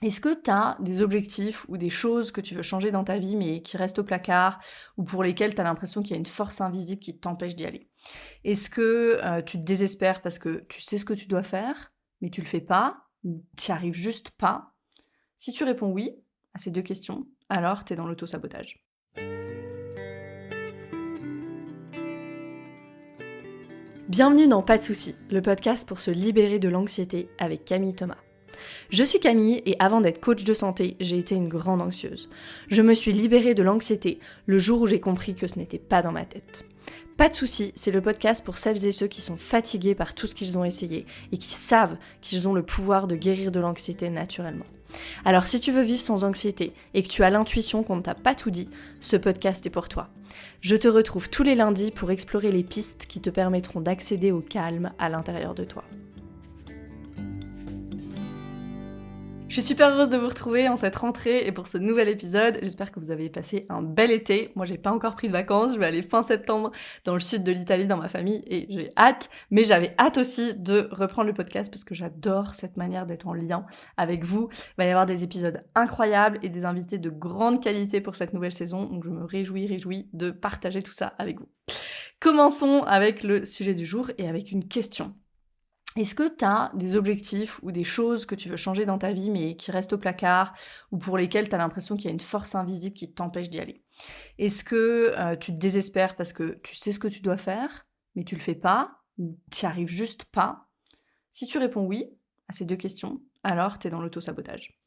Est-ce que tu as des objectifs ou des choses que tu veux changer dans ta vie, mais qui restent au placard, ou pour lesquelles tu as l'impression qu'il y a une force invisible qui t'empêche d'y aller? Est-ce que tu te désespères parce que tu sais ce que tu dois faire, mais tu le fais pas, ou tu arrives juste pas? Si tu réponds oui à ces deux questions, alors tu es dans l'auto-sabotage. Bienvenue dans Pas de soucis, le podcast pour se libérer de l'anxiété avec Camille Thomas. Je suis Camille et avant d'être coach de santé, j'ai été une grande anxieuse. Je me suis libérée de l'anxiété le jour où j'ai compris que ce n'était pas dans ma tête. Pas de soucis, c'est le podcast pour celles et ceux qui sont fatigués par tout ce qu'ils ont essayé et qui savent qu'ils ont le pouvoir de guérir de l'anxiété naturellement. Alors si tu veux vivre sans anxiété et que tu as l'intuition qu'on ne t'a pas tout dit, ce podcast est pour toi. Je te retrouve tous les lundis pour explorer les pistes qui te permettront d'accéder au calme à l'intérieur de toi. Je suis super heureuse de vous retrouver en cette rentrée et pour ce nouvel épisode. J'espère que vous avez passé un bel été. Moi, j'ai pas encore pris de vacances. Je vais aller fin septembre dans le sud de l'Italie, dans ma famille, et j'ai hâte. Mais j'avais hâte aussi de reprendre le podcast parce que j'adore cette manière d'être en lien avec vous. Il va y avoir des épisodes incroyables et des invités de grande qualité pour cette nouvelle saison. Donc, je me réjouis de partager tout ça avec vous. Commençons avec le sujet du jour et avec une question. Est-ce que tu as des objectifs ou des choses que tu veux changer dans ta vie mais qui restent au placard ou pour lesquelles tu as l'impression qu'il y a une force invisible qui t'empêche d'y aller? Est-ce que tu te désespères parce que tu sais ce que tu dois faire mais tu le fais pas ou tu n'y arrives juste pas? Si tu réponds oui à ces deux questions, alors tu es dans l'auto-sabotage.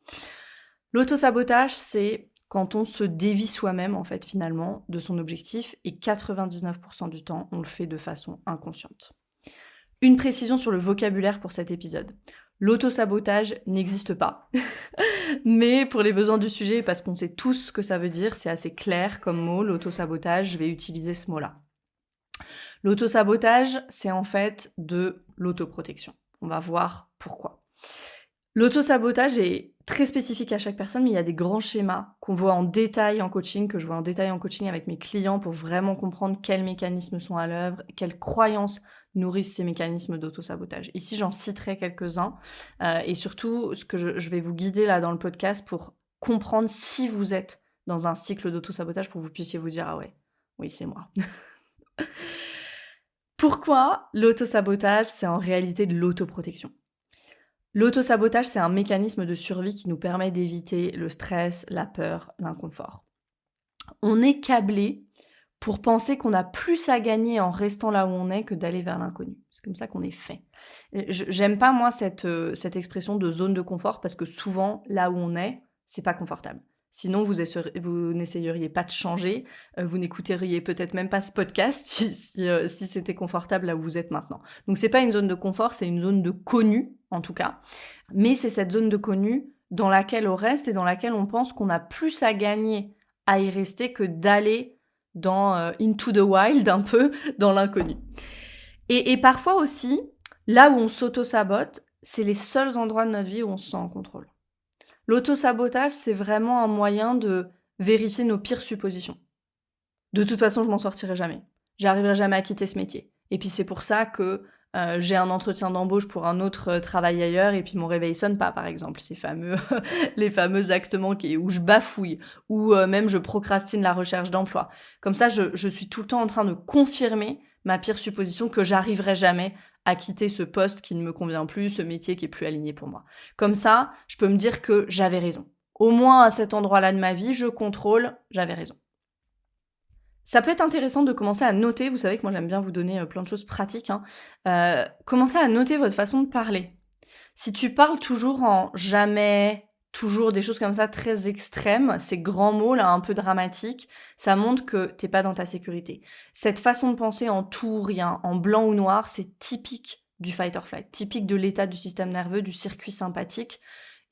L'auto-sabotage, c'est quand on se dévie soi-même en fait finalement de son objectif et 99% du temps, on le fait de façon inconsciente. Une précision sur le vocabulaire pour cet épisode. L'auto-sabotage n'existe pas. Mais pour les besoins du sujet, parce qu'on sait tous ce que ça veut dire, c'est assez clair comme mot, l'auto-sabotage, je vais utiliser ce mot-là. L'auto-sabotage, c'est en fait de l'autoprotection. On va voir pourquoi. L'auto-sabotage est très spécifique à chaque personne, mais il y a des grands schémas qu'on voit en détail en coaching, que je vois en détail en coaching avec mes clients pour vraiment comprendre quels mécanismes sont à l'œuvre, quelles croyances nourrissent ces mécanismes d'auto-sabotage. Ici, j'en citerai quelques-uns et surtout, ce que je vais vous guider là dans le podcast pour comprendre si vous êtes dans un cycle d'auto-sabotage pour que vous puissiez vous dire « Ah ouais, oui, c'est moi ». Pourquoi l'auto-sabotage, c'est en réalité de l'autoprotection? L'auto-sabotage, c'est un mécanisme de survie qui nous permet d'éviter le stress, la peur, l'inconfort. On est câblé pour penser qu'on a plus à gagner en restant là où on est que d'aller vers l'inconnu. C'est comme ça qu'on est fait. J'aime pas, moi, cette expression de zone de confort parce que souvent, là où on est, c'est pas confortable. Sinon, vous n'essayeriez pas de changer, vous n'écouteriez peut-être même pas ce podcast si c'était confortable là où vous êtes maintenant. Donc c'est pas une zone de confort, c'est une zone de connu, en tout cas. Mais c'est cette zone de connu dans laquelle on reste et dans laquelle on pense qu'on a plus à gagner à y rester que d'aller dans into the wild, un peu, dans l'inconnu. Et parfois aussi, là où on s'auto-sabote, c'est les seuls endroits de notre vie où on se sent en contrôle. L'auto-sabotage, c'est vraiment un moyen de vérifier nos pires suppositions. De toute façon, je m'en sortirai jamais. J'arriverai jamais à quitter ce métier. Et puis c'est pour ça que j'ai un entretien d'embauche pour un autre travail ailleurs et puis mon réveil sonne pas, par exemple. Ces fameux, les fameux actes manqués, où je bafouille, ou même je procrastine la recherche d'emploi. Comme ça, je suis tout le temps en train de confirmer ma pire supposition que j'arriverai jamais à quitter ce poste qui ne me convient plus, ce métier qui est plus aligné pour moi. Comme ça, je peux me dire que j'avais raison. Au moins à cet endroit-là de ma vie, je contrôle, j'avais raison. Ça peut être intéressant de commencer à noter, vous savez que moi j'aime bien vous donner plein de choses pratiques, commencez à noter votre façon de parler. Si tu parles toujours en jamais, toujours des choses comme ça très extrêmes, ces grands mots là un peu dramatiques, ça montre que t'es pas dans ta sécurité. Cette façon de penser en tout ou rien, en blanc ou noir, c'est typique du fight or flight, typique de l'état du système nerveux, du circuit sympathique.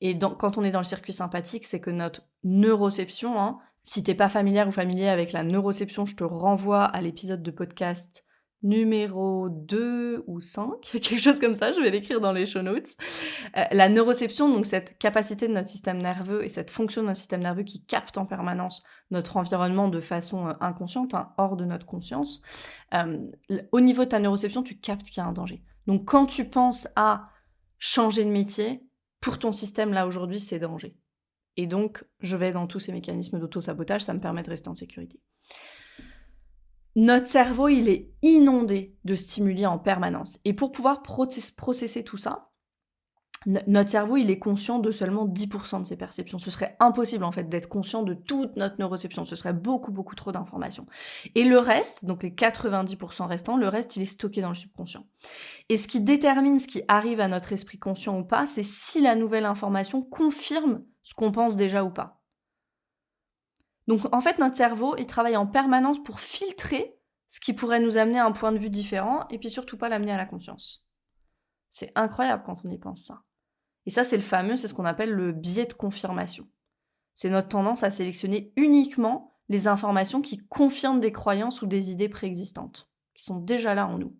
Et quand on est dans le circuit sympathique, c'est que notre neuroception, si t'es pas familière ou familier avec la neuroception, je te renvoie à l'épisode de podcast numéro 2 ou 5, quelque chose comme ça, je vais l'écrire dans les show notes. La neuroception, donc cette capacité de notre système nerveux et cette fonction de notre système nerveux qui capte en permanence notre environnement de façon inconsciente, hors de notre conscience. Au niveau de ta neuroception, tu captes qu'il y a un danger. Donc quand tu penses à changer de métier, pour ton système, là, aujourd'hui, c'est danger. Et donc, je vais dans tous ces mécanismes d'auto-sabotage, ça me permet de rester en sécurité. Notre cerveau, il est inondé de stimuli en permanence. Et pour pouvoir processer tout ça, notre cerveau, il est conscient de seulement 10% de ses perceptions. Ce serait impossible, en fait, d'être conscient de toute notre neuroception. Ce serait beaucoup, beaucoup trop d'informations. Et le reste, donc les 90% restants, le reste, il est stocké dans le subconscient. Et ce qui détermine ce qui arrive à notre esprit conscient ou pas, c'est si la nouvelle information confirme ce qu'on pense déjà ou pas. Donc, en fait, notre cerveau, il travaille en permanence pour filtrer ce qui pourrait nous amener à un point de vue différent, et puis surtout pas l'amener à la conscience. C'est incroyable quand on y pense, ça. Et ça, c'est ce qu'on appelle le biais de confirmation. C'est notre tendance à sélectionner uniquement les informations qui confirment des croyances ou des idées préexistantes, qui sont déjà là en nous.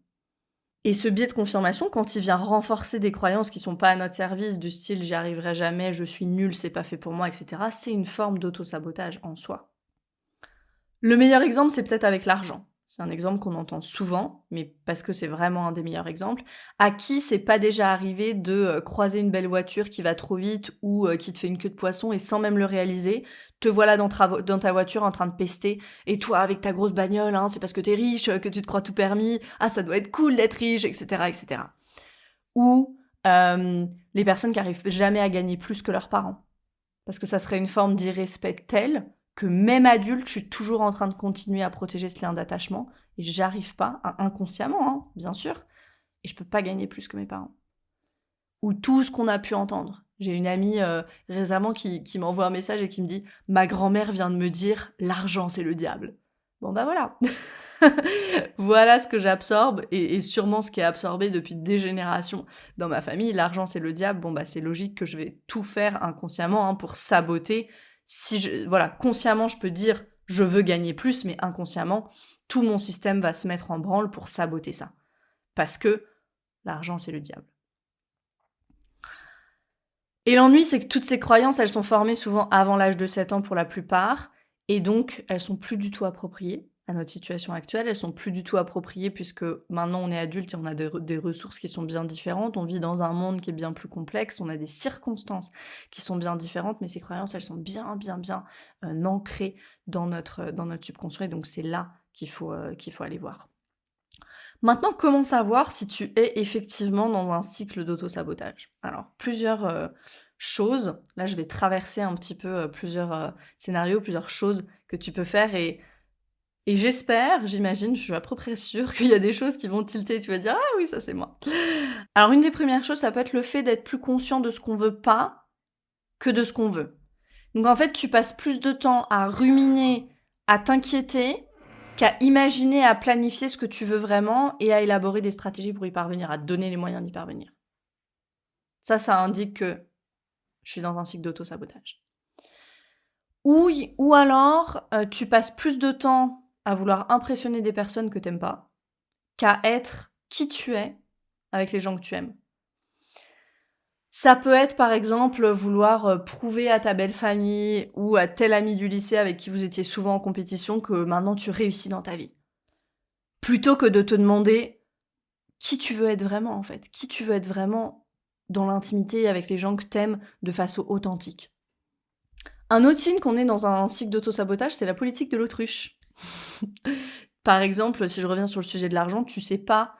Et ce biais de confirmation, quand il vient renforcer des croyances qui sont pas à notre service, du style « j'y arriverai jamais, je suis nul, c'est pas fait pour moi », etc., c'est une forme d'auto-sabotage en soi. Le meilleur exemple, c'est peut-être avec l'argent. C'est un exemple qu'on entend souvent, mais parce que c'est vraiment un des meilleurs exemples. À qui c'est pas déjà arrivé de croiser une belle voiture qui va trop vite ou qui te fait une queue de poisson et sans même le réaliser, te voilà dans ta voiture en train de pester, et toi avec ta grosse bagnole, hein, c'est parce que t'es riche, que tu te crois tout permis, ah ça doit être cool d'être riche, etc. etc. Ou les personnes qui arrivent jamais à gagner plus que leurs parents. Parce que ça serait une forme d'irrespect telle que même adulte, je suis toujours en train de continuer à protéger ce lien d'attachement, et j'arrive pas, inconsciemment, hein, bien sûr, et je peux pas gagner plus que mes parents. Ou tout ce qu'on a pu entendre. J'ai une amie récemment qui m'envoie un message et qui me dit « Ma grand-mère vient de me dire, l'argent c'est le diable ». Bon bah voilà. Voilà ce que j'absorbe, et sûrement ce qui est absorbé depuis des générations dans ma famille. L'argent c'est le diable, bon bah c'est logique que je vais tout faire inconsciemment, hein, pour saboter. Voilà, consciemment je peux dire je veux gagner plus, mais inconsciemment tout mon système va se mettre en branle pour saboter ça. Parce que l'argent c'est le diable. Et l'ennui, c'est que toutes ces croyances, elles sont formées souvent avant l'âge de 7 ans pour la plupart, et donc elles sont plus du tout appropriées à notre situation actuelle, elles sont plus du tout appropriées puisque maintenant on est adulte et on a des ressources qui sont bien différentes, on vit dans un monde qui est bien plus complexe, on a des circonstances qui sont bien différentes, mais ces croyances, elles sont bien ancrées dans notre subconscient, et donc c'est là qu'il faut aller voir. Maintenant, comment savoir si tu es effectivement dans un cycle d'auto-sabotage ? Alors, plusieurs choses. Là, je vais traverser un petit peu plusieurs scénarios, plusieurs choses que tu peux faire, et j'espère, j'imagine, je suis à peu près sûre qu'il y a des choses qui vont tilter, tu vas dire « Ah oui, ça c'est moi ». Alors, une des premières choses, ça peut être le fait d'être plus conscient de ce qu'on veut pas que de ce qu'on veut. Donc en fait, tu passes plus de temps à ruminer, à t'inquiéter, qu'à imaginer, à planifier ce que tu veux vraiment et à élaborer des stratégies pour y parvenir, à te donner les moyens d'y parvenir. Ça indique que je suis dans un cycle d'auto-sabotage. Ou alors, tu passes plus de temps à vouloir impressionner des personnes que t'aimes pas, qu'à être qui tu es avec les gens que tu aimes. Ça peut être par exemple vouloir prouver à ta belle famille ou à tel ami du lycée avec qui vous étiez souvent en compétition que maintenant tu réussis dans ta vie. Plutôt que de te demander qui tu veux être vraiment en fait, qui tu veux être vraiment dans l'intimité avec les gens que t'aimes de façon authentique. Un autre signe qu'on est dans un cycle d'auto-sabotage, c'est la politique de l'autruche. Par exemple, si je reviens sur le sujet de l'argent, tu sais pas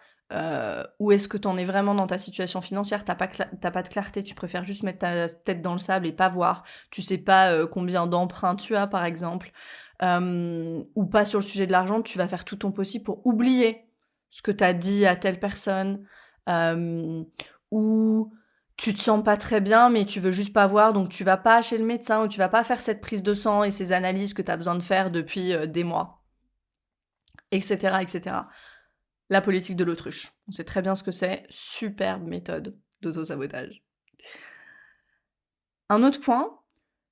où est-ce que t'en es vraiment dans ta situation financière, t'as pas de clarté, tu préfères juste mettre ta tête dans le sable et pas voir, tu sais pas combien d'emprunts tu as par exemple, ou pas sur le sujet de l'argent, tu vas faire tout ton possible pour oublier ce que t'as dit à telle personne, ou tu te sens pas très bien mais tu veux juste pas voir, donc tu vas pas chez le médecin, ou tu vas pas faire cette prise de sang et ces analyses que t'as besoin de faire depuis des mois, etc., etc. La politique de l'autruche. On sait très bien ce que c'est. Superbe méthode d'auto-sabotage. Un autre point,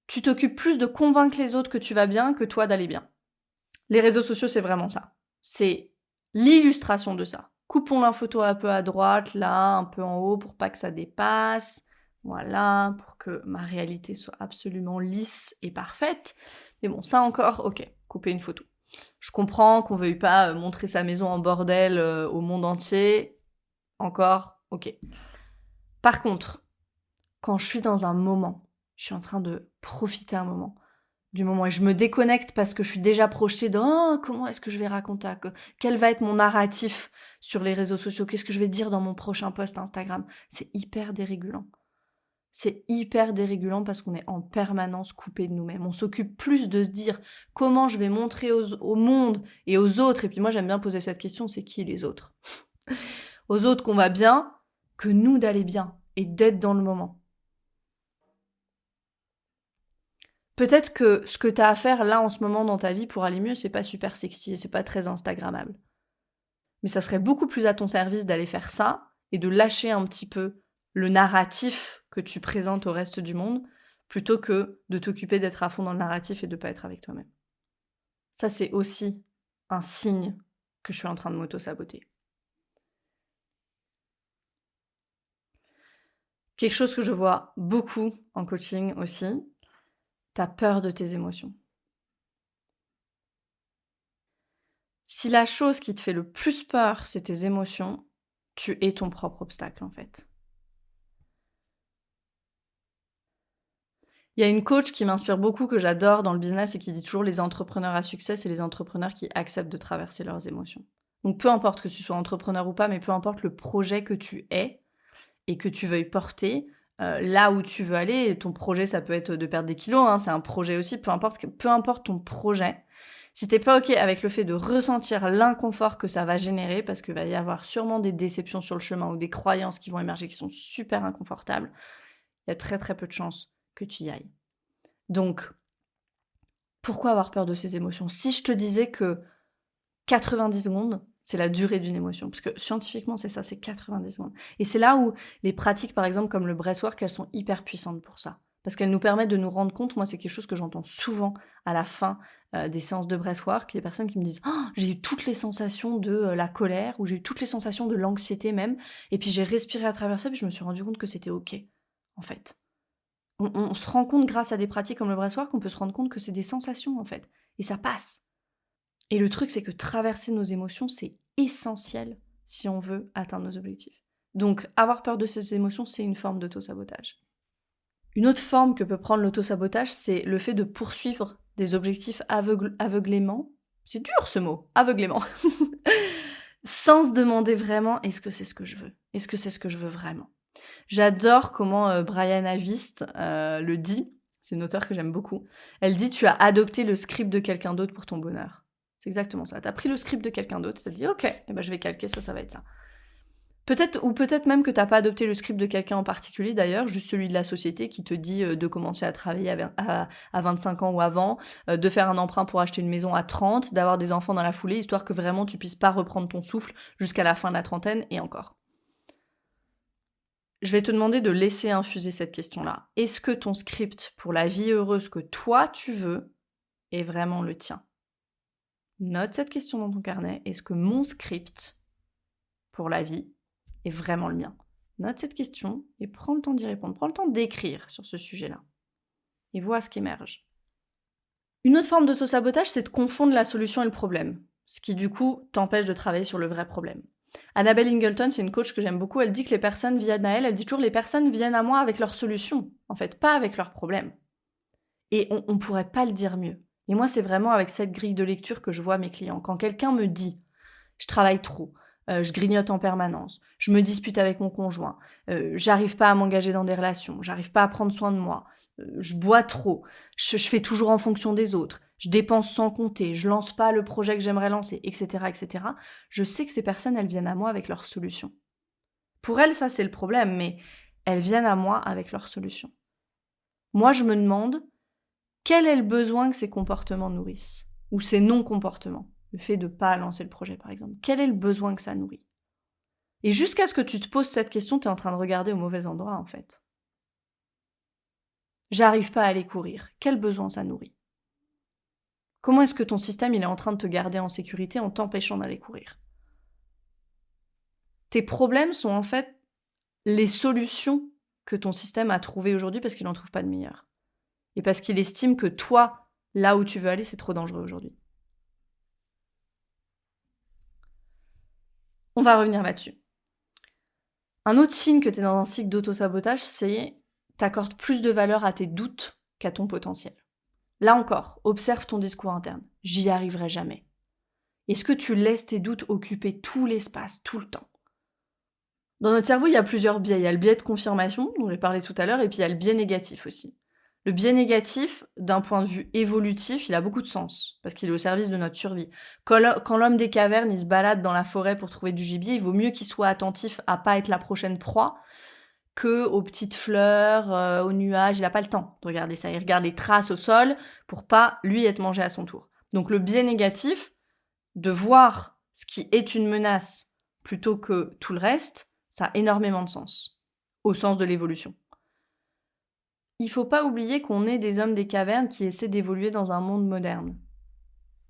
tu t'occupes plus de convaincre les autres que tu vas bien que toi d'aller bien. Les réseaux sociaux, c'est vraiment ça. C'est l'illustration de ça. Coupons la photo un peu à droite, là, un peu en haut, pour pas que ça dépasse. Voilà, pour que ma réalité soit absolument lisse et parfaite. Mais bon, ça encore, ok, couper une photo. Je comprends qu'on veuille pas montrer sa maison en bordel au monde entier. Encore, ok. Par contre, quand je suis dans un moment. Je suis en train de profiter du moment et je me déconnecte parce que je suis déjà projetée dans comment est-ce que je vais raconter, quel va être mon narratif sur les réseaux sociaux, qu'est-ce que je vais dire dans mon prochain post Instagram. C'est hyper dérégulant. C'est hyper dérégulant parce qu'on est en permanence coupé de nous-mêmes. On s'occupe plus de se dire comment je vais montrer au monde et aux autres. Et puis moi, j'aime bien poser cette question, c'est qui les autres? Aux autres qu'on va bien, que nous d'aller bien et d'être dans le moment. Peut-être que ce que tu as à faire là en ce moment dans ta vie pour aller mieux, c'est pas super sexy et c'est pas très instagrammable. Mais ça serait beaucoup plus à ton service d'aller faire ça et de lâcher un petit peu le narratif que tu présentes au reste du monde plutôt que de t'occuper d'être à fond dans le narratif et de pas être avec toi-même. Ça, c'est aussi un signe que je suis en train de m'auto-saboter. Quelque chose que je vois beaucoup en coaching aussi, t'as peur de tes émotions. Si la chose qui te fait le plus peur, c'est tes émotions, tu es ton propre obstacle en fait. Il y a une coach qui m'inspire beaucoup, que j'adore dans le business et qui dit toujours les entrepreneurs à succès, c'est les entrepreneurs qui acceptent de traverser leurs émotions. Donc peu importe que tu sois entrepreneur ou pas, mais peu importe le projet que tu aies et que tu veuilles porter, là où tu veux aller, ton projet ça peut être de perdre des kilos, c'est un projet aussi, peu importe ton projet, si t'es pas ok avec le fait de ressentir l'inconfort que ça va générer, parce qu'il va y avoir sûrement des déceptions sur le chemin ou des croyances qui vont émerger qui sont super inconfortables, il y a très très peu de chances que tu y ailles. Donc, pourquoi avoir peur de ces émotions? Si je te disais que 90 secondes, c'est la durée d'une émotion, parce que scientifiquement c'est ça, c'est 90 secondes. Et c'est là où les pratiques par exemple comme le breathwork, elles sont hyper puissantes pour ça. Parce qu'elles nous permettent de nous rendre compte, moi c'est quelque chose que j'entends souvent à la fin des séances de breathwork, les personnes qui me disent oh, j'ai eu toutes les sensations de la colère, ou j'ai eu toutes les sensations de l'anxiété même, et puis j'ai respiré à travers ça, puis je me suis rendu compte que c'était ok, en fait. On se rend compte grâce à des pratiques comme le breathwork qu'on peut se rendre compte que c'est des sensations en fait, et ça passe. Et le truc, c'est que traverser nos émotions, c'est essentiel si on veut atteindre nos objectifs. Donc, avoir peur de ces émotions, c'est une forme d'auto-sabotage. Une autre forme que peut prendre l'auto-sabotage, c'est le fait de poursuivre des objectifs aveuglément. C'est dur ce mot, aveuglément. Sans se demander vraiment, est-ce que c'est ce que je veux? Est-ce que c'est ce que je veux vraiment? J'adore comment Brian Avist le dit. C'est une auteure que j'aime beaucoup. Elle dit, tu as adopté le script de quelqu'un d'autre pour ton bonheur. C'est exactement ça. T'as pris le script de quelqu'un d'autre, t'as dit ok, je vais calquer ça, ça va être ça. Peut-être même que t'as pas adopté le script de quelqu'un en particulier d'ailleurs, juste celui de la société qui te dit de commencer à travailler à 25 ans ou avant, de faire un emprunt pour acheter une maison à 30, d'avoir des enfants dans la foulée, histoire que vraiment tu puisses pas reprendre ton souffle jusqu'à la fin de la trentaine et encore. Je vais te demander de laisser infuser cette question-là. Est-ce que ton script pour la vie heureuse que toi tu veux est vraiment le tien? Note cette question dans ton carnet. Est-ce que mon script pour la vie est vraiment le mien? Note cette question et prends le temps d'y répondre. Prends le temps d'écrire sur ce sujet-là. Et vois ce qui émerge. Une autre forme d'auto-sabotage, c'est de confondre la solution et le problème. Ce qui, du coup, t'empêche de travailler sur le vrai problème. Annabelle Ingleton, c'est une coach que j'aime beaucoup, elle dit que les personnes viennent à elle, elle dit toujours les personnes viennent à moi avec leurs solutions, en fait, pas avec leurs problèmes. Et on pourrait pas le dire mieux. Et moi, c'est vraiment avec cette grille de lecture que je vois mes clients. Quand quelqu'un me dit je travaille trop, je grignote en permanence, je me dispute avec mon conjoint, j'arrive pas à m'engager dans des relations, j'arrive pas à prendre soin de moi, je bois trop, je fais toujours en fonction des autres, je dépense sans compter, je lance pas le projet que j'aimerais lancer, etc., etc. Je sais que ces personnes, elles viennent à moi avec leurs solutions. Pour elles, ça c'est le problème, mais elles viennent à moi avec leurs solutions. Moi, je me demande quel est le besoin que ces comportements nourrissent, ou ces non-comportements. Le fait de ne pas lancer le projet, par exemple. Quel est le besoin que ça nourrit? Et jusqu'à ce que tu te poses cette question, tu es en train de regarder au mauvais endroit, en fait. J'arrive pas à aller courir. Quel besoin ça nourrit? Comment est-ce que ton système il est en train de te garder en sécurité en t'empêchant d'aller courir? Tes problèmes sont en fait les solutions que ton système a trouvées aujourd'hui parce qu'il n'en trouve pas de meilleures. Et parce qu'il estime que toi, là où tu veux aller, c'est trop dangereux aujourd'hui. On va revenir là-dessus. Un autre signe que tu es dans un cycle d'auto-sabotage, c'est t'accordes plus de valeur à tes doutes qu'à ton potentiel. Là encore, observe ton discours interne. J'y arriverai jamais. Est-ce que tu laisses tes doutes occuper tout l'espace, tout le temps? Dans notre cerveau, il y a plusieurs biais. Il y a le biais de confirmation, dont j'ai parlé tout à l'heure, et puis il y a le biais négatif aussi. Le biais négatif, d'un point de vue évolutif, il a beaucoup de sens, parce qu'il est au service de notre survie. Quand l'homme des cavernes, il se balade dans la forêt pour trouver du gibier, il vaut mieux qu'il soit attentif à pas être la prochaine proie que aux petites fleurs, aux nuages. Il n'a pas le temps de regarder ça. Il regarde les traces au sol pour pas, lui, être mangé à son tour. Donc le biais négatif, de voir ce qui est une menace plutôt que tout le reste, ça a énormément de sens, au sens de l'évolution. Il faut pas oublier qu'on est des hommes des cavernes qui essaient d'évoluer dans un monde moderne,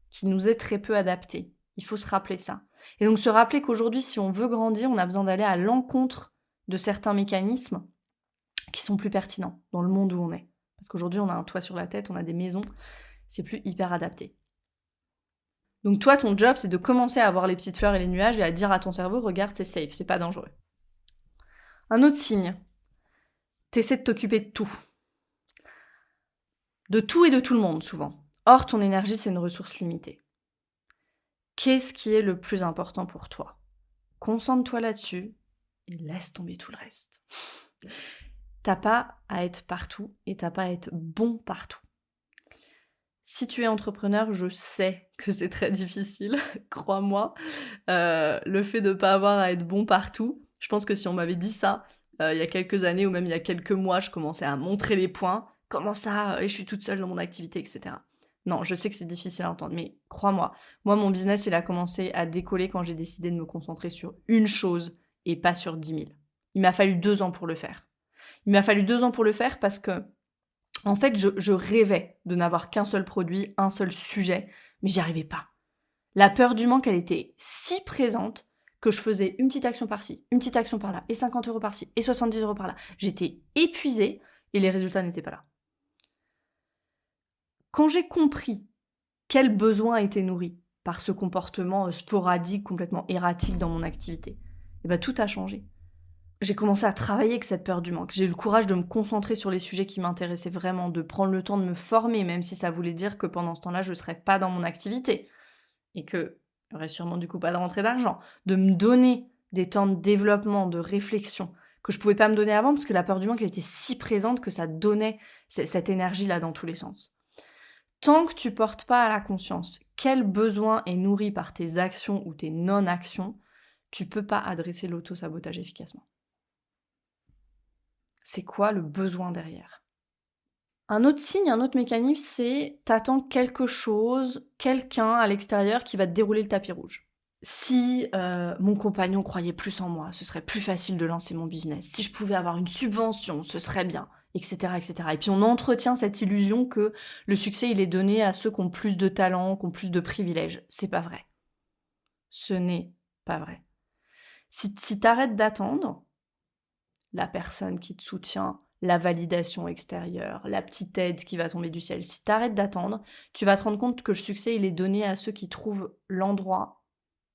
qui nous est très peu adapté. Il faut se rappeler ça. Et donc se rappeler qu'aujourd'hui, si on veut grandir, on a besoin d'aller à l'encontre de certains mécanismes qui sont plus pertinents dans le monde où on est. Parce qu'aujourd'hui, on a un toit sur la tête, on a des maisons, c'est plus hyper adapté. Donc toi, ton job, c'est de commencer à voir les petites fleurs et les nuages et à dire à ton cerveau, regarde, c'est safe, c'est pas dangereux. Un autre signe, t'essaies de t'occuper de tout. De tout et de tout le monde, souvent. Or, ton énergie, c'est une ressource limitée. Qu'est-ce qui est le plus important pour toi? Concentre-toi là-dessus et laisse tomber tout le reste. T'as pas à être partout et t'as pas à être bon partout. Si tu es entrepreneur, je sais que c'est très difficile, crois-moi. Le fait de ne pas avoir à être bon partout, je pense que si on m'avait dit ça il y a quelques années ou même il y a quelques mois, je commençais à montrer les points. Comment ça, et je suis toute seule dans mon activité, etc. Non, je sais que c'est difficile à entendre, mais crois-moi, moi, mon business, il a commencé à décoller quand j'ai décidé de me concentrer sur une chose et pas sur 10 000. Il m'a fallu 2 ans pour le faire. Il m'a fallu 2 ans pour le faire parce que en fait, je rêvais de n'avoir qu'un seul produit, un seul sujet, mais j'y arrivais pas. La peur du manque, elle était si présente que je faisais une petite action par-ci, une petite action par-là, et 50 € par-ci, et 70 € par-là. J'étais épuisée et les résultats n'étaient pas là. Quand j'ai compris quel besoin était nourri par ce comportement sporadique, complètement erratique dans mon activité, et ben tout a changé. J'ai commencé à travailler avec cette peur du manque. J'ai eu le courage de me concentrer sur les sujets qui m'intéressaient vraiment, de prendre le temps de me former, même si ça voulait dire que pendant ce temps-là, je ne serais pas dans mon activité. Et qu'il n'y aurait sûrement du coup pas de rentrée d'argent. De me donner des temps de développement, de réflexion, que je ne pouvais pas me donner avant, parce que la peur du manque, elle était si présente que ça donnait cette énergie-là dans tous les sens. Tant que tu portes pas à la conscience quel besoin est nourri par tes actions ou tes non-actions, tu peux pas adresser l'auto-sabotage efficacement. C'est quoi le besoin derrière? Un autre signe, un autre mécanisme, c'est t'attends quelque chose, quelqu'un à l'extérieur qui va te dérouler le tapis rouge. Si mon compagnon croyait plus en moi, ce serait plus facile de lancer mon business. Si je pouvais avoir une subvention, ce serait bien, etc., etc. Et puis on entretient cette illusion que le succès, il est donné à ceux qui ont plus de talent, qui ont plus de privilèges. C'est pas vrai. Ce n'est pas vrai. Si t'arrêtes d'attendre, la personne qui te soutient, la validation extérieure, la petite aide qui va tomber du ciel. Si tu arrêtes d'attendre, tu vas te rendre compte que le succès, il est donné à ceux qui trouvent l'endroit,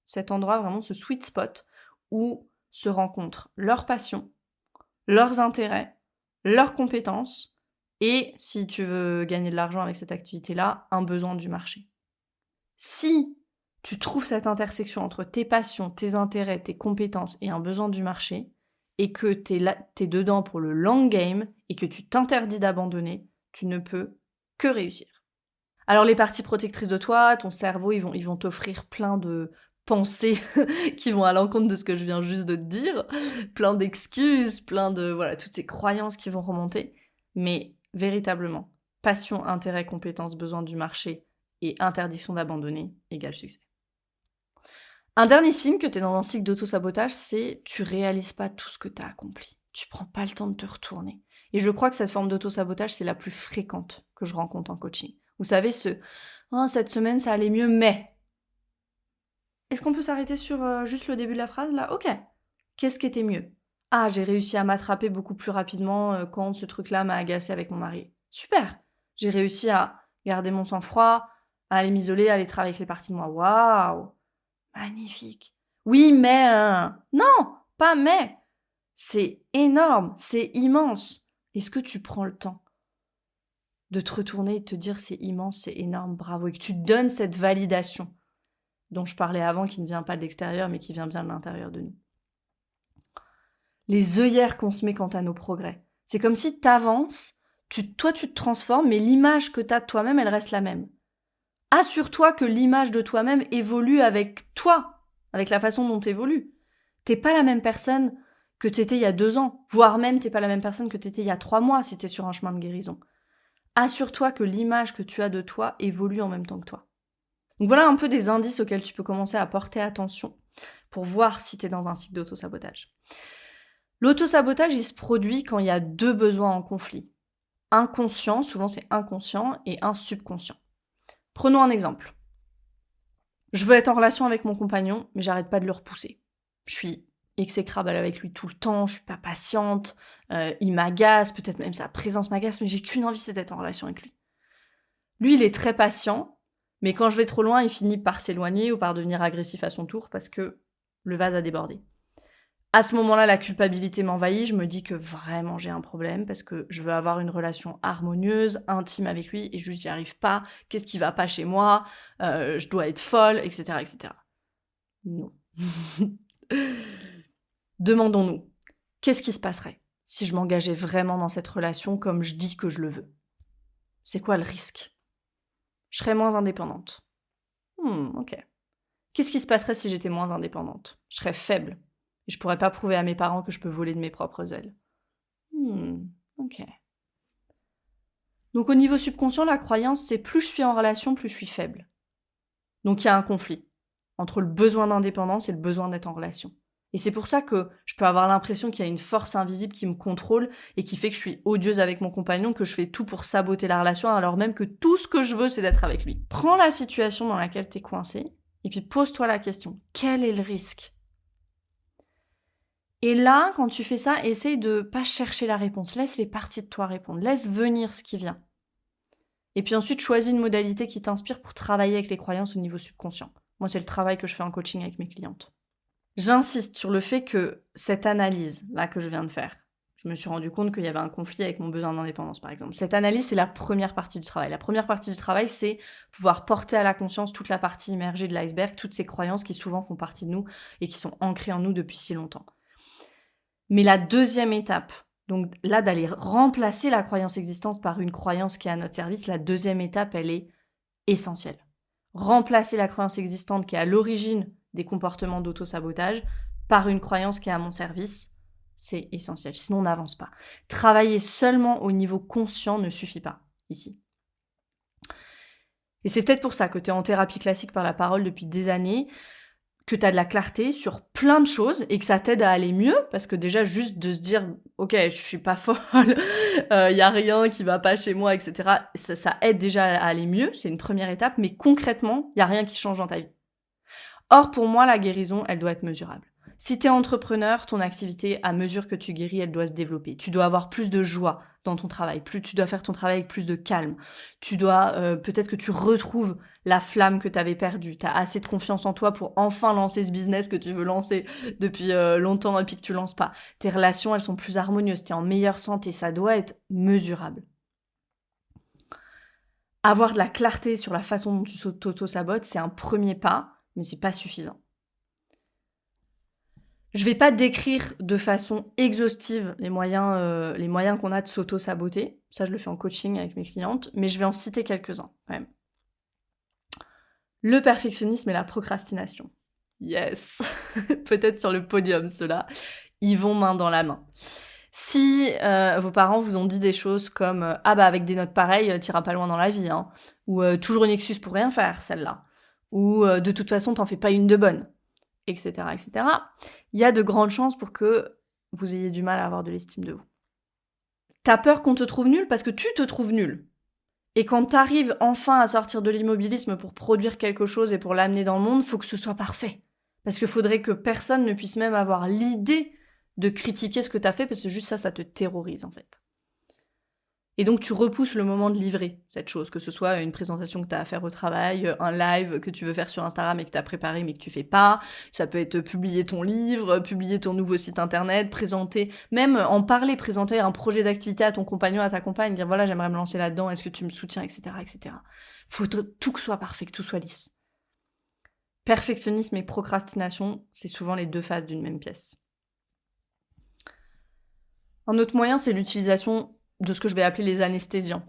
cet endroit vraiment, ce sweet spot, où se rencontrent leurs passions, leurs intérêts, leurs compétences, et, si tu veux gagner de l'argent avec cette activité-là, un besoin du marché. Si tu trouves cette intersection entre tes passions, tes intérêts, tes compétences et un besoin du marché, et que t'es dedans pour le long game, et que tu t'interdis d'abandonner, tu ne peux que réussir. Alors les parties protectrices de toi, ton cerveau, ils vont t'offrir plein de pensées qui vont à l'encontre de ce que je viens juste de te dire, plein d'excuses, plein de... voilà, toutes ces croyances qui vont remonter, mais véritablement, passion, intérêt, compétence, besoin du marché et interdiction d'abandonner égale succès. Un dernier signe que tu es dans un cycle d'auto-sabotage, c'est tu réalises pas tout ce que tu as accompli. Tu prends pas le temps de te retourner. Et je crois que cette forme d'auto-sabotage, c'est la plus fréquente que je rencontre en coaching. Vous savez, cette semaine, ça allait mieux, mais... Est-ce qu'on peut s'arrêter sur juste le début de la phrase, là? Ok. Qu'est-ce qui était mieux? Ah, j'ai réussi à m'attraper beaucoup plus rapidement quand ce truc-là m'a agacé avec mon mari. Super. J'ai réussi à garder mon sang-froid, à aller m'isoler, à aller travailler avec les parties de moi. Waouh! Magnifique. Oui, mais... non, pas mais. C'est énorme, c'est immense. Est-ce que tu prends le temps de te retourner et de te dire c'est immense, c'est énorme, bravo, et que tu te donnes cette validation dont je parlais avant, qui ne vient pas de l'extérieur, mais qui vient bien de l'intérieur de nous. Les œillères qu'on se met quant à nos progrès. C'est comme si tu avances, toi tu te transformes, mais l'image que tu as de toi-même, elle reste la même. Assure-toi que l'image de toi-même évolue avec toi, avec la façon dont tu évolues. T'es pas la même personne que t'étais il y a 2 ans, voire même t'es pas la même personne que t'étais il y a 3 mois si t'es sur un chemin de guérison. Assure-toi que l'image que tu as de toi évolue en même temps que toi. Donc voilà un peu des indices auxquels tu peux commencer à porter attention pour voir si t'es dans un cycle d'auto-sabotage. L'auto-sabotage, il se produit quand il y a 2 besoins en conflit. Un conscient, souvent c'est inconscient, et un subconscient. Prenons un exemple. Je veux être en relation avec mon compagnon, mais j'arrête pas de le repousser. Je suis exécrable avec lui tout le temps, je suis pas patiente, il m'agace, peut-être même sa présence m'agace, mais j'ai qu'une envie, c'est d'être en relation avec lui. Lui, il est très patient, mais quand je vais trop loin, il finit par s'éloigner ou par devenir agressif à son tour parce que le vase a débordé. À ce moment-là, la culpabilité m'envahit, je me dis que vraiment j'ai un problème parce que je veux avoir une relation harmonieuse, intime avec lui et juste j'y arrive pas. Qu'est-ce qui va pas chez moi? Je dois être folle, etc., etc. Non. Demandons-nous, qu'est-ce qui se passerait si je m'engageais vraiment dans cette relation comme je dis que je le veux? C'est quoi le risque? Je serais moins indépendante. Ok. Qu'est-ce qui se passerait si j'étais moins indépendante? Je serais faible. Et je pourrais pas prouver à mes parents que je peux voler de mes propres ailes. Ok. Donc au niveau subconscient, la croyance, c'est plus je suis en relation, plus je suis faible. Donc il y a un conflit entre le besoin d'indépendance et le besoin d'être en relation. Et c'est pour ça que je peux avoir l'impression qu'il y a une force invisible qui me contrôle et qui fait que je suis odieuse avec mon compagnon, que je fais tout pour saboter la relation, alors même que tout ce que je veux, c'est d'être avec lui. Prends la situation dans laquelle t'es coincé et puis pose-toi la question. Quel est le risque? Et là, quand tu fais ça, essaye de pas chercher la réponse. Laisse les parties de toi répondre. Laisse venir ce qui vient. Et puis ensuite, choisis une modalité qui t'inspire pour travailler avec les croyances au niveau subconscient. Moi, c'est le travail que je fais en coaching avec mes clientes. J'insiste sur le fait que cette analyse-là que je viens de faire, je me suis rendu compte qu'il y avait un conflit avec mon besoin d'indépendance, par exemple. Cette analyse, c'est la première partie du travail. La première partie du travail, c'est pouvoir porter à la conscience toute la partie immergée de l'iceberg, toutes ces croyances qui souvent font partie de nous et qui sont ancrées en nous depuis si longtemps. Mais la deuxième étape, donc là d'aller remplacer la croyance existante par une croyance qui est à notre service, la deuxième étape, elle est essentielle. Remplacer la croyance existante qui est à l'origine des comportements d'auto-sabotage par une croyance qui est à mon service, c'est essentiel. Sinon, on n'avance pas. Travailler seulement au niveau conscient ne suffit pas ici. Et c'est peut-être pour ça que tu es en thérapie classique par la parole depuis des années, que tu as de la clarté sur plein de choses et que ça t'aide à aller mieux, parce que déjà juste de se dire « Ok, je suis pas folle, y a rien qui va pas chez moi, etc. » ça aide déjà à aller mieux, c'est une première étape, mais concrètement, il y a rien qui change dans ta vie. Or, pour moi, la guérison, elle doit être mesurable. Si tu es entrepreneur, ton activité, à mesure que tu guéris, elle doit se développer. Tu dois avoir plus de joie dans ton travail, tu dois faire ton travail avec plus de calme. Tu dois, peut-être que tu retrouves la flamme que tu avais perdue. Tu as assez de confiance en toi pour enfin lancer ce business que tu veux lancer depuis longtemps et puis que tu lances pas. Tes relations, elles sont plus harmonieuses, tu es en meilleure santé, ça doit être mesurable. Avoir de la clarté sur la façon dont tu t'auto-sabotes, c'est un premier pas, mais c'est pas suffisant. Je vais pas décrire de façon exhaustive les moyens qu'on a de s'auto-saboter. Ça, je le fais en coaching avec mes clientes, mais je vais en citer quelques-uns quand même. Le perfectionnisme et la procrastination. Yes. Peut-être sur le podium, ceux-là. Ils vont main dans la main. Si vos parents vous ont dit des choses comme « Ah bah avec des notes pareilles, t'iras pas loin dans la vie hein », ou « Toujours une excuse pour rien faire, celle-là », ou « De toute façon, t'en fais pas une de bonne », etc., etc., il y a de grandes chances pour que vous ayez du mal à avoir de l'estime de vous. T'as peur qu'on te trouve nul parce que tu te trouves nul. Et quand t'arrives enfin à sortir de l'immobilisme pour produire quelque chose et pour l'amener dans le monde, faut que ce soit parfait. Parce qu'il faudrait que personne ne puisse même avoir l'idée de critiquer ce que t'as fait, parce que juste ça te terrorise en fait. Et donc tu repousses le moment de livrer cette chose, que ce soit une présentation que tu as à faire au travail, un live que tu veux faire sur Instagram et que tu as préparé mais que tu fais pas, ça peut être publier ton livre, publier ton nouveau site internet, présenter, même en parler, présenter un projet d'activité à ton compagnon, à ta compagne, dire voilà j'aimerais me lancer là-dedans, est-ce que tu me soutiens, etc. etc. Faut tout que soit parfait, que tout soit lisse. Perfectionnisme et procrastination, c'est souvent les deux faces d'une même pièce. Un autre moyen, c'est l'utilisation de ce que je vais appeler les anesthésiants.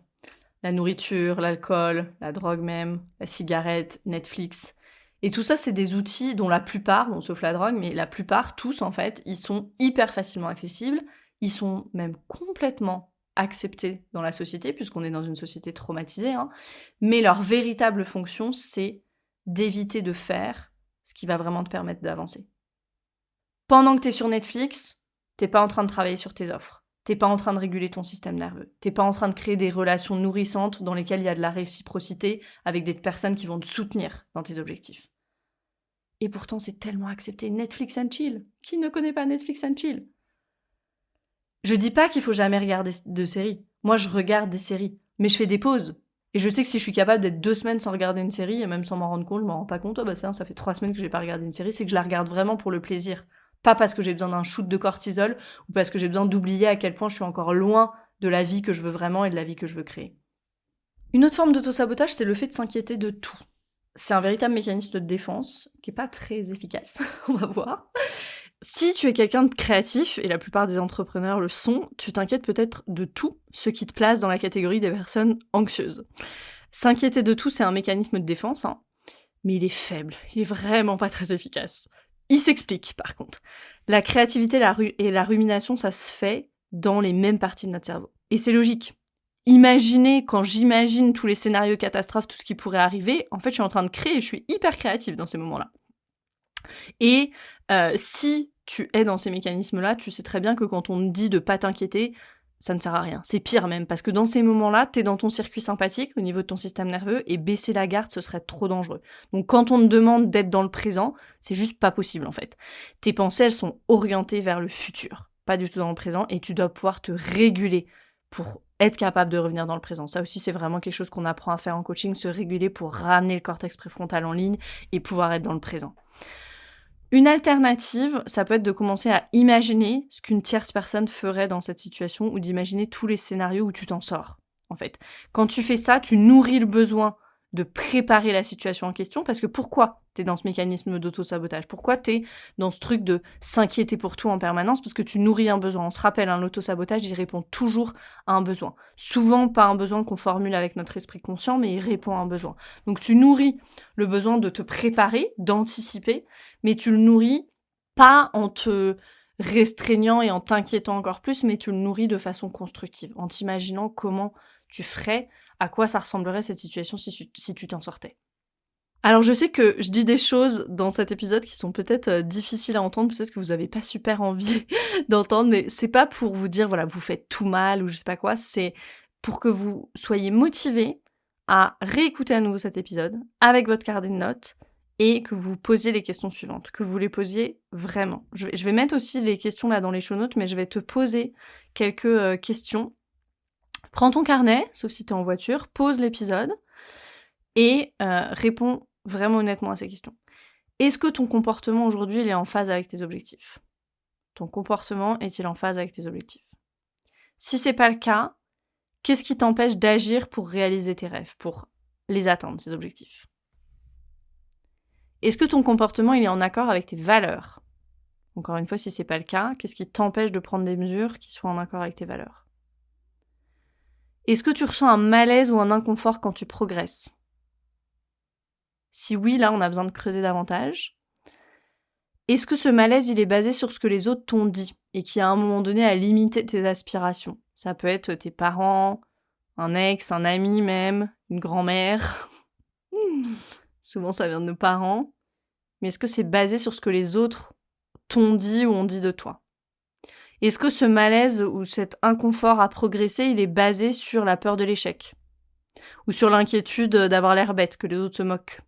La nourriture, l'alcool, la drogue même, la cigarette, Netflix. Et tout ça, c'est des outils dont la plupart, bon, sauf la drogue, mais la plupart, tous en fait, ils sont hyper facilement accessibles, ils sont même complètement acceptés dans la société, puisqu'on est dans une société traumatisée, hein. Mais leur véritable fonction, c'est d'éviter de faire ce qui va vraiment te permettre d'avancer. Pendant que tu es sur Netflix, t'es pas en train de travailler sur tes offres. T'es pas en train de réguler ton système nerveux. T'es pas en train de créer des relations nourrissantes dans lesquelles il y a de la réciprocité avec des personnes qui vont te soutenir dans tes objectifs. Et pourtant, c'est tellement accepté. Netflix and chill. Qui ne connaît pas Netflix and chill? Je dis pas qu'il faut jamais regarder de séries. Moi, je regarde des séries. Mais je fais des pauses. Et je sais que si je suis capable d'être 2 semaines sans regarder une série, et même sans m'en rendre compte, je m'en rends pas compte, ça fait 3 semaines que j'ai pas regardé une série, c'est que je la regarde vraiment pour le plaisir. Pas parce que j'ai besoin d'un shoot de cortisol, ou parce que j'ai besoin d'oublier à quel point je suis encore loin de la vie que je veux vraiment et de la vie que je veux créer. Une autre forme d'autosabotage, c'est le fait de s'inquiéter de tout. C'est un véritable mécanisme de défense, qui est pas très efficace, on va voir. Si tu es quelqu'un de créatif, et la plupart des entrepreneurs le sont, tu t'inquiètes peut-être de tout, ce qui te place dans la catégorie des personnes anxieuses. S'inquiéter de tout, c'est un mécanisme de défense, hein, mais il est faible, il est vraiment pas très efficace. Il s'explique, par contre. La créativité et la rumination, ça se fait dans les mêmes parties de notre cerveau. Et c'est logique. Quand j'imagine tous les scénarios catastrophes, tout ce qui pourrait arriver, en fait, je suis en train de créer, je suis hyper créative dans ces moments-là. Et si tu es dans ces mécanismes-là, tu sais très bien que quand on te dit de pas t'inquiéter, ça ne sert à rien. C'est pire même, parce que dans ces moments-là, t'es dans ton circuit sympathique, au niveau de ton système nerveux, et baisser la garde, ce serait trop dangereux. Donc quand on te demande d'être dans le présent, c'est juste pas possible en fait. Tes pensées, elles sont orientées vers le futur, pas du tout dans le présent, et tu dois pouvoir te réguler pour être capable de revenir dans le présent. Ça aussi, c'est vraiment quelque chose qu'on apprend à faire en coaching, se réguler pour ramener le cortex préfrontal en ligne et pouvoir être dans le présent. Une alternative, ça peut être de commencer à imaginer ce qu'une tierce personne ferait dans cette situation ou d'imaginer tous les scénarios où tu t'en sors, en fait. Quand tu fais ça, tu nourris le besoin de préparer la situation en question parce que pourquoi t'es dans ce mécanisme d'auto-sabotage? Pourquoi t'es dans ce truc de s'inquiéter pour tout en permanence? Parce que tu nourris un besoin. On se rappelle, l'auto-sabotage, il répond toujours à un besoin. Souvent, pas un besoin qu'on formule avec notre esprit conscient, mais il répond à un besoin. Donc tu nourris le besoin de te préparer, d'anticiper, mais tu le nourris pas en te restreignant et en t'inquiétant encore plus, mais tu le nourris de façon constructive, en t'imaginant comment tu ferais, à quoi ça ressemblerait cette situation si tu t'en sortais. Alors je sais que je dis des choses dans cet épisode qui sont peut-être difficiles à entendre, peut-être que vous avez pas super envie d'entendre, mais c'est pas pour vous dire voilà, vous faites tout mal ou je sais pas quoi, c'est pour que vous soyez motivés à réécouter à nouveau cet épisode avec votre carnet de notes et que vous posiez les questions suivantes, que vous les posiez vraiment. Je vais mettre aussi les questions là dans les show notes, mais je vais te poser quelques questions. Prends ton carnet, sauf si t'es en voiture, pose l'épisode et réponds vraiment honnêtement à ces questions. Est-ce que ton comportement aujourd'hui, il est en phase avec tes objectifs? Ton comportement est-il en phase avec tes objectifs? Si c'est pas le cas, qu'est-ce qui t'empêche d'agir pour réaliser tes rêves, pour les atteindre, ces objectifs? Est-ce que ton comportement, il est en accord avec tes valeurs? Encore une fois, si c'est pas le cas, qu'est-ce qui t'empêche de prendre des mesures qui soient en accord avec tes valeurs? Est-ce que tu ressens un malaise ou un inconfort quand tu progresses? Si oui, là, on a besoin de creuser davantage. Est-ce que ce malaise, il est basé sur ce que les autres t'ont dit et qui, à un moment donné, a limité tes aspirations? Ça peut être tes parents, un ex, un ami même, une grand-mère. Souvent, ça vient de nos parents. Mais est-ce que c'est basé sur ce que les autres t'ont dit ou ont dit de toi? Est-ce que ce malaise ou cet inconfort à progresser, il est basé sur la peur de l'échec? Ou sur l'inquiétude d'avoir l'air bête, que les autres se moquent?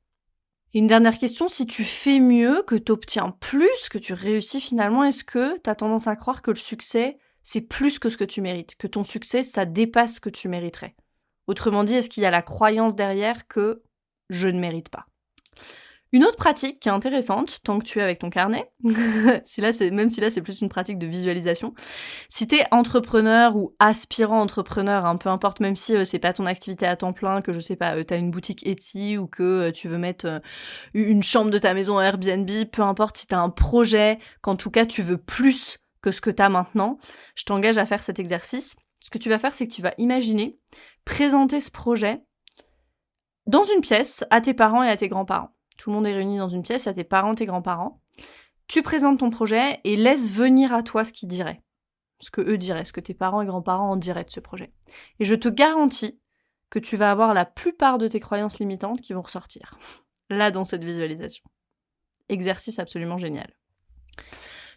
Et une dernière question, si tu fais mieux, que t'obtiens plus, que tu réussis finalement, est-ce que t'as tendance à croire que le succès, c'est plus que ce que tu mérites, que ton succès, ça dépasse ce que tu mériterais. Autrement dit, est-ce qu'il y a la croyance derrière que je ne mérite pas? Une autre pratique qui est intéressante, tant que tu es avec ton carnet, même si là c'est plus une pratique de visualisation, si t'es entrepreneur ou aspirant entrepreneur, hein, peu importe, même si c'est pas ton activité à temps plein, que je sais pas, t'as une boutique Etsy ou que tu veux mettre une chambre de ta maison en Airbnb, peu importe si t'as un projet, qu'en tout cas tu veux plus que ce que t'as maintenant, je t'engage à faire cet exercice. Ce que tu vas faire, c'est que tu vas imaginer présenter ce projet dans une pièce à tes parents et à tes grands-parents. Tout le monde est réuni dans une pièce, à tes parents, tes grands-parents. Tu présentes ton projet et laisse venir à toi ce qu'ils diraient. Ce que eux diraient, ce que tes parents et grands-parents en diraient de ce projet. Et je te garantis que tu vas avoir la plupart de tes croyances limitantes qui vont ressortir. Là, dans cette visualisation. Exercice absolument génial.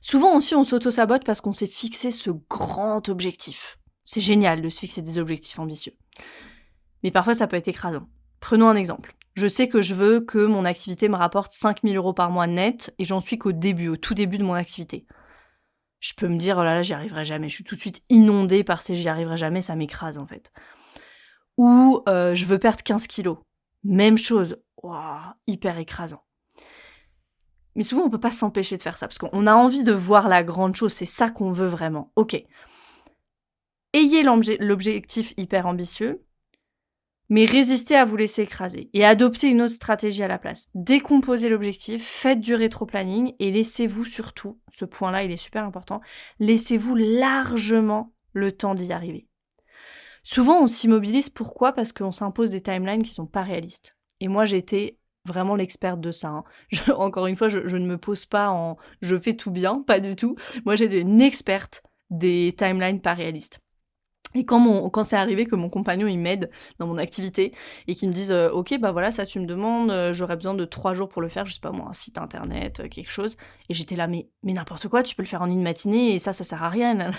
Souvent aussi, on s'auto-sabote parce qu'on s'est fixé ce grand objectif. C'est génial de se fixer des objectifs ambitieux. Mais parfois, ça peut être écrasant. Prenons un exemple. Je sais que je veux que mon activité me rapporte 5 000 € par mois net et j'en suis qu'au début, au tout début de mon activité. Je peux me dire, oh là là, j'y arriverai jamais. Je suis tout de suite inondée par ces j'y arriverai jamais, ça m'écrase en fait. Ou je veux perdre 15 kilos. Même chose. Ouah, hyper écrasant. Mais souvent, on peut pas s'empêcher de faire ça parce qu'on a envie de voir la grande chose. C'est ça qu'on veut vraiment. Ok. Ayez l'objectif hyper ambitieux, mais résistez à vous laisser écraser et adoptez une autre stratégie à la place. Décomposez l'objectif, faites du rétro-planning et laissez-vous surtout, ce point-là il est super important, laissez-vous largement le temps d'y arriver. Souvent on s'immobilise, pourquoi ? Parce qu'on s'impose des timelines qui sont pas réalistes. Et moi j'ai été vraiment l'experte de ça. Encore une fois, je ne me pose pas en « je fais tout bien », pas du tout. Moi j'ai été une experte des timelines pas réalistes. Et quand c'est arrivé que mon compagnon il m'aide dans mon activité et qu'il me dise ok bah voilà ça tu me demandes, j'aurais besoin de 3 jours pour le faire, je sais pas moi, un site internet, quelque chose, et j'étais là mais n'importe quoi, tu peux le faire en une matinée et ça sert à rien.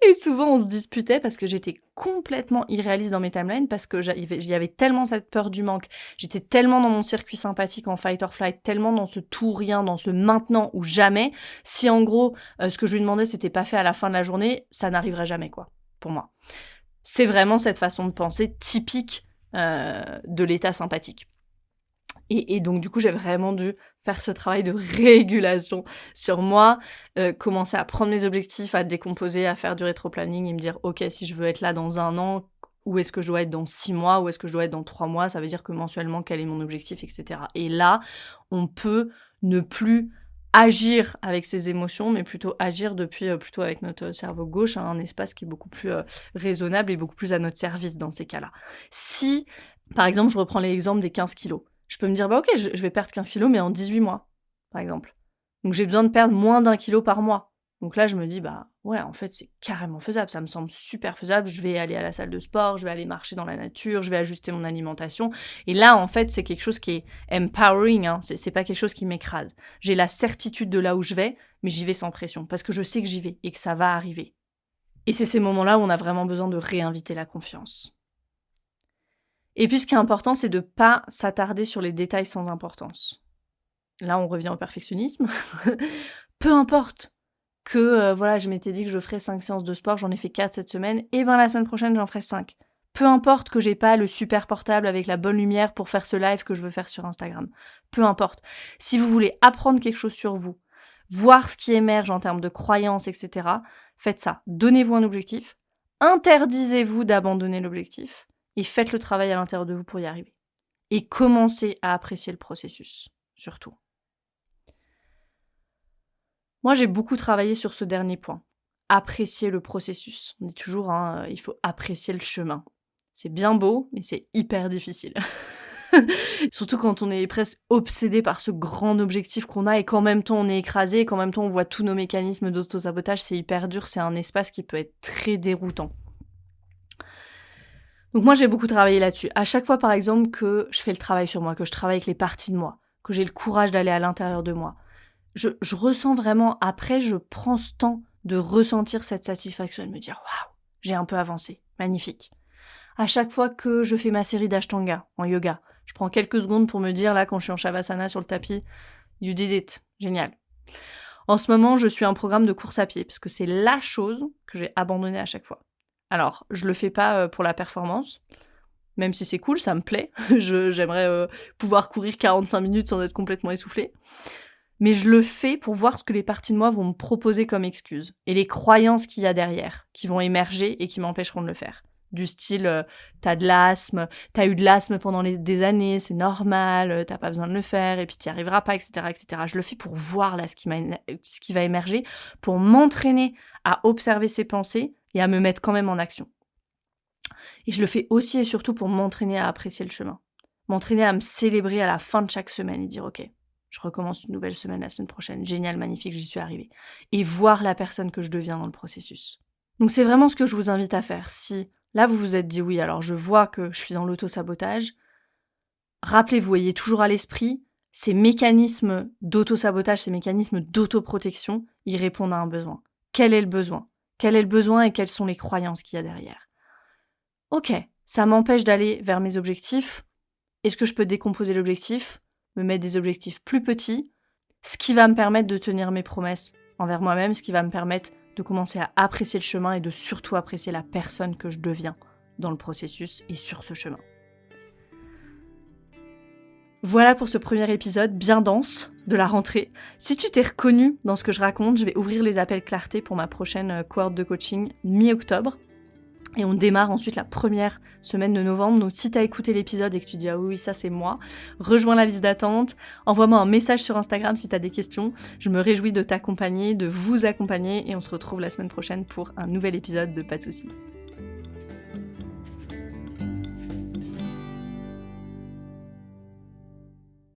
Et souvent on se disputait parce que j'étais complètement irréaliste dans mes timelines, parce que il y avait tellement cette peur du manque, j'étais tellement dans mon circuit sympathique en fight or flight, tellement dans ce tout ou rien, dans ce maintenant ou jamais, si en gros ce que je lui demandais c'était pas fait à la fin de la journée, ça n'arriverait jamais quoi. Pour moi. C'est vraiment cette façon de penser typique de l'état sympathique. Et donc du coup, j'ai vraiment dû faire ce travail de régulation sur moi, commencer à prendre mes objectifs, à décomposer, à faire du rétro-planning et me dire, ok, si je veux être là dans 1 an, où est-ce que je dois être dans 6 mois, où est-ce que je dois être dans 3 mois, ça veut dire que mensuellement, quel est mon objectif, etc. Et là, on peut ne plus agir avec ses émotions, mais plutôt agir plutôt avec notre cerveau gauche, un espace qui est beaucoup plus raisonnable et beaucoup plus à notre service dans ces cas-là. Si, par exemple, je reprends l'exemple des 15 kilos, je peux me dire, bah ok, je vais perdre 15 kilos, mais en 18 mois, par exemple. Donc j'ai besoin de perdre moins d'1 kilo par mois. Donc là, je me dis, bah ouais, en fait, c'est carrément faisable, ça me semble super faisable, je vais aller à la salle de sport, je vais aller marcher dans la nature, je vais ajuster mon alimentation. Et là, en fait, c'est quelque chose qui est empowering, hein. C'est pas quelque chose qui m'écrase. J'ai la certitude de là où je vais, mais j'y vais sans pression, parce que je sais que j'y vais et que ça va arriver. Et c'est ces moments-là où on a vraiment besoin de réinviter la confiance. Et puis, ce qui est important, c'est de pas s'attarder sur les détails sans importance. Là, on revient au perfectionnisme. Peu importe que voilà, je m'étais dit que je ferais 5 séances de sport, j'en ai fait 4 cette semaine, et ben la semaine prochaine j'en ferai 5. Peu importe que j'ai pas le super portable avec la bonne lumière pour faire ce live que je veux faire sur Instagram. Peu importe. Si vous voulez apprendre quelque chose sur vous, voir ce qui émerge en termes de croyances, etc., faites ça. Donnez-vous un objectif, interdisez-vous d'abandonner l'objectif, et faites le travail à l'intérieur de vous pour y arriver. Et commencez à apprécier le processus, surtout. Moi, j'ai beaucoup travaillé sur ce dernier point. Apprécier le processus. On dit toujours, il faut apprécier le chemin. C'est bien beau, mais c'est hyper difficile. Surtout quand on est presque obsédé par ce grand objectif qu'on a et qu'en même temps on est écrasé et qu'en même temps on voit tous nos mécanismes d'auto-sabotage, c'est hyper dur, c'est un espace qui peut être très déroutant. Donc moi, j'ai beaucoup travaillé là-dessus. À chaque fois, par exemple, que je fais le travail sur moi, que je travaille avec les parties de moi, que j'ai le courage d'aller à l'intérieur de moi, je ressens vraiment, après, je prends ce temps de ressentir cette satisfaction, de me dire « Waouh, j'ai un peu avancé, magnifique ». À chaque fois que je fais ma série d'ashtanga en yoga, je prends quelques secondes pour me dire, là, quand je suis en shavasana sur le tapis, « You did it », génial. En ce moment, je suis un programme de course à pied, parce que c'est la chose que j'ai abandonnée à chaque fois. Alors, je le fais pas pour la performance, même si c'est cool, ça me plaît. J'aimerais pouvoir courir 45 minutes sans être complètement essoufflée. Mais je le fais pour voir ce que les parties de moi vont me proposer comme excuse, et les croyances qu'il y a derrière, qui vont émerger et qui m'empêcheront de le faire. Du style, t'as de l'asthme, t'as eu de l'asthme pendant des années, c'est normal, t'as pas besoin de le faire, et puis t'y arriveras pas, etc., etc. Je le fais pour voir là ce qui va émerger, pour m'entraîner à observer ces pensées et à me mettre quand même en action. Et je le fais aussi et surtout pour m'entraîner à apprécier le chemin. M'entraîner à me célébrer à la fin de chaque semaine et dire ok, je recommence une nouvelle semaine la semaine prochaine, génial, magnifique, j'y suis arrivée. Et voir la personne que je deviens dans le processus. Donc c'est vraiment ce que je vous invite à faire. Si là vous vous êtes dit oui, alors je vois que je suis dans l'auto-sabotage, rappelez-vous, ayez toujours à l'esprit, ces mécanismes d'auto-sabotage, ces mécanismes d'auto-protection, ils répondent à un besoin. Quel est le besoin ? Quel est le besoin et quelles sont les croyances qu'il y a derrière ? Ok, ça m'empêche d'aller vers mes objectifs. Est-ce que je peux décomposer l'objectif, me mettre des objectifs plus petits, ce qui va me permettre de tenir mes promesses envers moi-même, ce qui va me permettre de commencer à apprécier le chemin et de surtout apprécier la personne que je deviens dans le processus et sur ce chemin. Voilà pour ce premier épisode bien dense de la rentrée. Si tu t'es reconnu dans ce que je raconte, je vais ouvrir les appels clarté pour ma prochaine cohorte de coaching mi-octobre. Et on démarre ensuite la première semaine de novembre. Donc si t'as écouté l'épisode et que tu dis « Ah oui, ça c'est moi », rejoins la liste d'attente, envoie-moi un message sur Instagram si t'as des questions. Je me réjouis de t'accompagner, de vous accompagner et on se retrouve la semaine prochaine pour un nouvel épisode de Pas de soucis.